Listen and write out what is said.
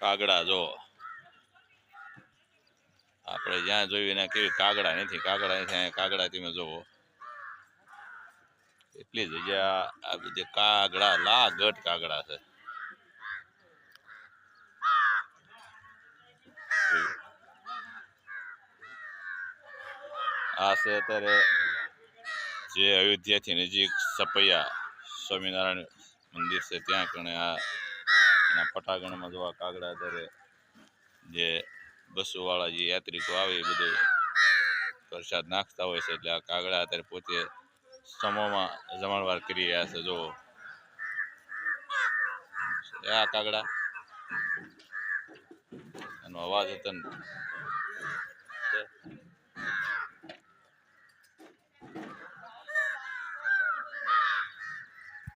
કાગડા જો આપણે જ્યાં જોયું ને કેવી કાગડા નથી અહીંયા કાગડા તમે જોવો એટલી જગ્યા આ બધી કાગડા લાગટ કાગડા છે આ છે અત્યારે જે અયોધ્યાથી નજીક સપૈયા સ્વામિનારાયણ મંદિર છે ત્યાં કણે આ પટાગણમાં જો આ કાગડા અત્યારે જે બસો વાળા જે યાત્રિકો આવે એ બધું પ્રસાદ નાખતા હોય છે એટલે આ કાગડા અત્યારે પોતે સમૂહમાં જમણવાર કરી રહ્યા છે જો આ કાગડા એનો અવાજ હતો